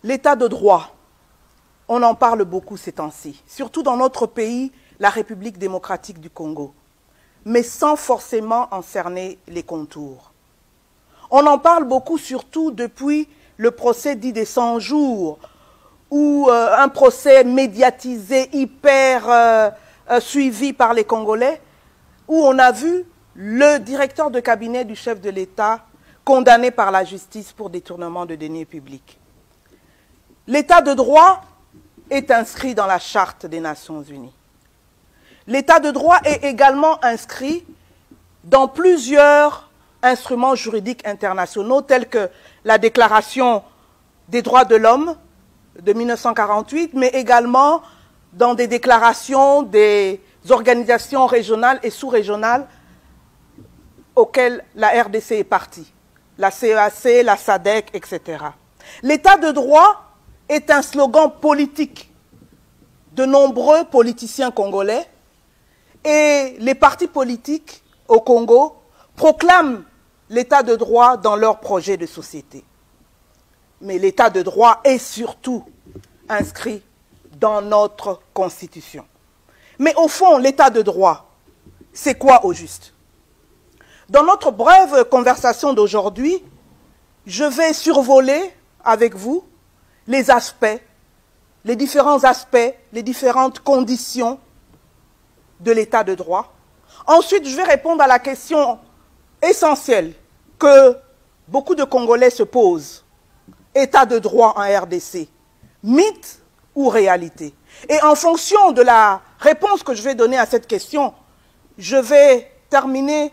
L'état de droit, on en parle beaucoup ces temps-ci, surtout dans notre pays, la République démocratique du Congo, mais sans forcément en cerner les contours. On en parle beaucoup surtout depuis le procès dit des 100 jours, ou un procès médiatisé, hyper suivi par les Congolais, où on a vu le directeur de cabinet du chef de l'État condamné par la justice pour détournement de deniers publics. L'état de droit est inscrit dans la Charte des Nations Unies. L'état de droit est également inscrit dans plusieurs instruments juridiques internationaux tels que la Déclaration des droits de l'homme de 1948, mais également dans des déclarations des organisations régionales et sous-régionales auxquelles la RDC est partie, la CEAC, la SADC, etc. L'état de droit est un slogan politique de nombreux politiciens congolais et les partis politiques au Congo proclament l'état de droit dans leur projet de société. Mais l'état de droit est surtout inscrit dans notre Constitution. Mais au fond, l'état de droit, c'est quoi au juste? Dans notre brève conversation d'aujourd'hui, je vais survoler avec vous les aspects, les différents aspects, les différentes conditions de l'état de droit. Ensuite, je vais répondre à la question essentielle que beaucoup de Congolais se posent. État de droit en RDC, mythe ou réalité? Et en fonction de la réponse que je vais donner à cette question, je vais terminer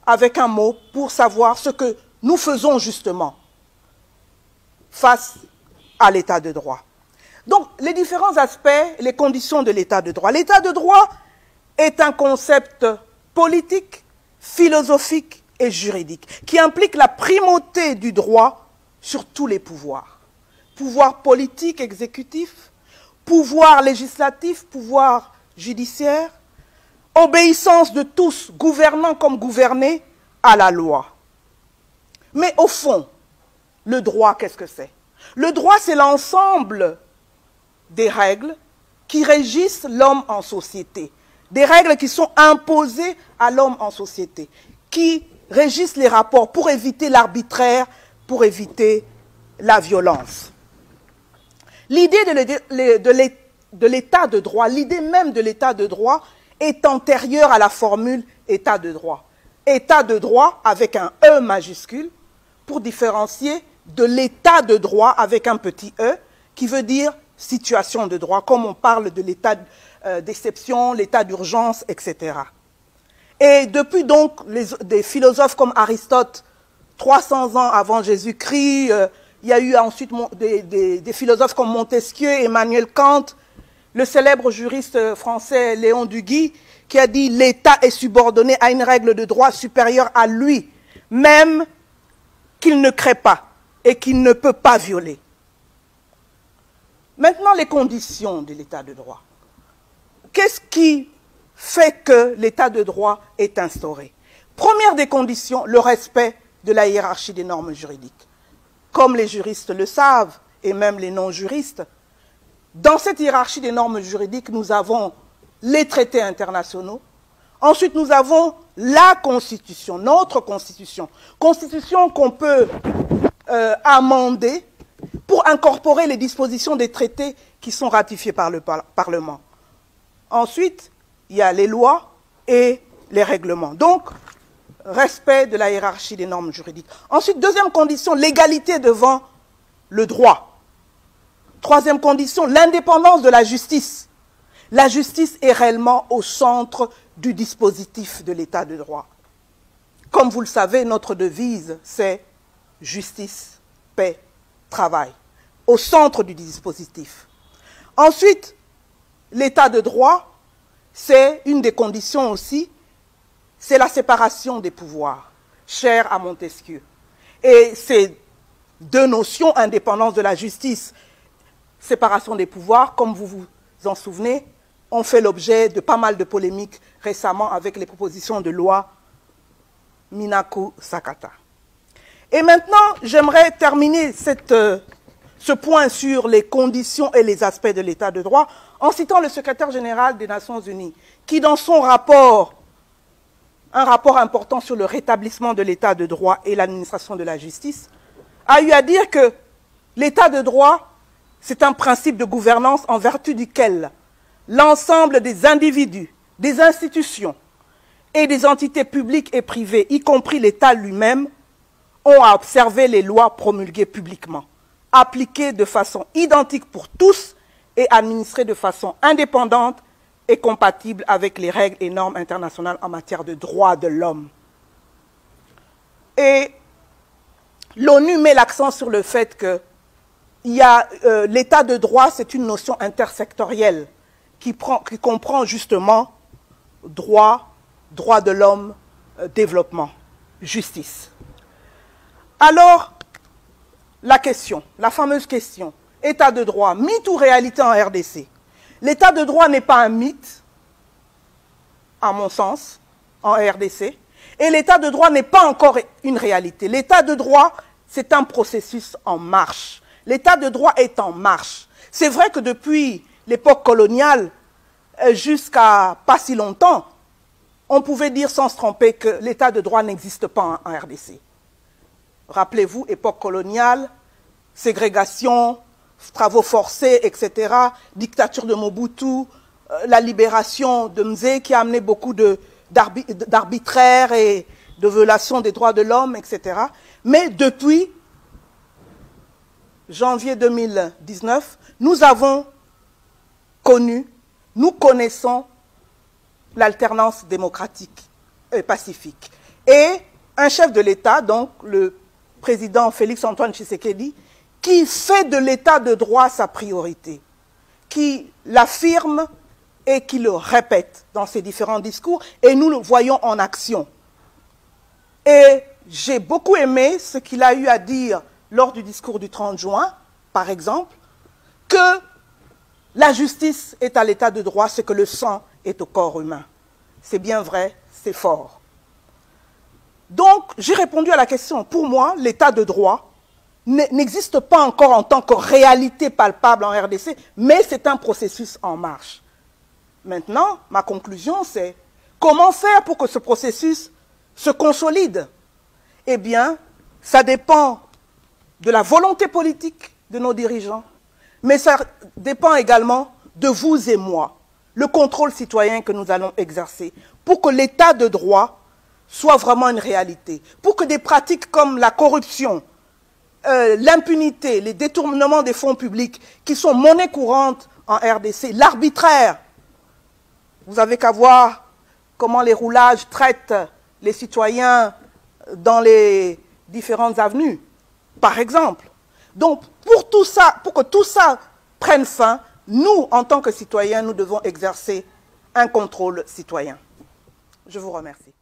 avec un mot pour savoir ce que nous faisons justement face à l'état de droit. Donc, les différents aspects, les conditions de l'état de droit. L'état de droit est un concept politique, philosophique et juridique qui implique la primauté du droit sur tous les pouvoirs. Pouvoir politique, exécutif, pouvoir législatif, pouvoir judiciaire, obéissance de tous, gouvernants comme gouvernés, à la loi. Mais au fond, le droit, qu'est-ce que c'est? Le droit, c'est l'ensemble des règles qui régissent l'homme en société, des règles qui sont imposées à l'homme en société, qui régissent les rapports pour éviter l'arbitraire, pour éviter la violence. L'idée de l'état de droit, l'idée même de l'état de droit est antérieure à la formule état de droit. État de droit avec un E majuscule pour différencier de l'état de droit avec un petit e qui veut dire situation de droit, comme on parle de l'état d'exception, l'état d'urgence, etc. Et depuis donc des philosophes comme Aristote, 300 ans avant Jésus-Christ, il y a eu ensuite des philosophes comme Montesquieu, Emmanuel Kant, le célèbre juriste français Léon Duguy, qui a dit « l'État est subordonné à une règle de droit supérieure à lui, même qu'il ne crée pas et qu'il ne peut pas violer ». Maintenant, les conditions de l'état de droit. Qu'est-ce qui fait que l'état de droit est instauré? Première des conditions, le respect de la hiérarchie des normes juridiques. Comme les juristes le savent, et même les non-juristes, dans cette hiérarchie des normes juridiques, nous avons les traités internationaux. Ensuite, nous avons la Constitution, notre Constitution. Constitution qu'on peut amender pour incorporer les dispositions des traités qui sont ratifiés par le Parlement. Ensuite, il y a les lois et les règlements. Donc, respect de la hiérarchie des normes juridiques. Ensuite, deuxième condition, l'égalité devant le droit. Troisième condition, l'indépendance de la justice. La justice est réellement au centre du dispositif de l'état de droit. Comme vous le savez, notre devise, c'est justice, paix, travail. Au centre du dispositif. Ensuite, l'état de droit, c'est une des conditions aussi, c'est la séparation des pouvoirs, chère à Montesquieu. Et ces deux notions, indépendance de la justice, séparation des pouvoirs, comme vous vous en souvenez, ont fait l'objet de pas mal de polémiques récemment avec les propositions de loi Minaku Sakata. Et maintenant, j'aimerais terminer ce ce point sur les conditions et les aspects de l'état de droit en citant le secrétaire général des Nations Unies, qui dans son rapport, un rapport important sur le rétablissement de l'état de droit et l'administration de la justice, a eu à dire que l'état de droit, c'est un principe de gouvernance en vertu duquel l'ensemble des individus, des institutions et des entités publiques et privées, y compris l'État lui-même, ont à observer les lois promulguées publiquement, appliquées de façon identique pour tous et administrées de façon indépendante et compatible avec les règles et normes internationales en matière de droits de l'homme. Et l'ONU met l'accent sur le fait que l'état de droit, c'est une notion intersectorielle qui comprend justement droit, droits de l'homme, développement, justice. Alors, la question, la fameuse question, état de droit, mythe ou réalité en RDC? L'état de droit n'est pas un mythe, à mon sens, en RDC, et l'état de droit n'est pas encore une réalité. L'état de droit, c'est un processus en marche. L'état de droit est en marche. C'est vrai que depuis l'époque coloniale, jusqu'à pas si longtemps, on pouvait dire sans se tromper que l'état de droit n'existe pas en RDC. Rappelez-vous, époque coloniale, ségrégation, travaux forcés, etc., dictature de Mobutu, la libération de Mzee qui a amené beaucoup d'arbitraire et de violation des droits de l'homme, etc. Mais depuis janvier 2019, nous avons connu, nous connaissons l'alternance démocratique et pacifique. Et un chef de l'État, donc le président Félix-Antoine Tshisekedi, qui fait de l'état de droit sa priorité, qui l'affirme et qui le répète dans ses différents discours, et nous le voyons en action. Et j'ai beaucoup aimé ce qu'il a eu à dire lors du discours du 30 juin, par exemple, que la justice est à l'état de droit, ce que le sang est au corps humain. C'est bien vrai, c'est fort. Donc, j'ai répondu à la question. Pour moi, l'état de droit n'existe pas encore en tant que réalité palpable en RDC, mais c'est un processus en marche. Maintenant, ma conclusion, c'est comment faire pour que ce processus se consolide? Eh bien, ça dépend de la volonté politique de nos dirigeants, mais ça dépend également de vous et moi, le contrôle citoyen que nous allons exercer, pour que l'état de droit soit vraiment une réalité, pour que des pratiques comme la corruption, l'impunité, les détournements des fonds publics, qui sont monnaie courante en RDC, l'arbitraire, vous avez qu'à voir comment les roulages traitent les citoyens dans les différentes avenues, par exemple. Donc, pour tout ça, pour que tout ça prenne fin, nous, en tant que citoyens, nous devons exercer un contrôle citoyen. Je vous remercie.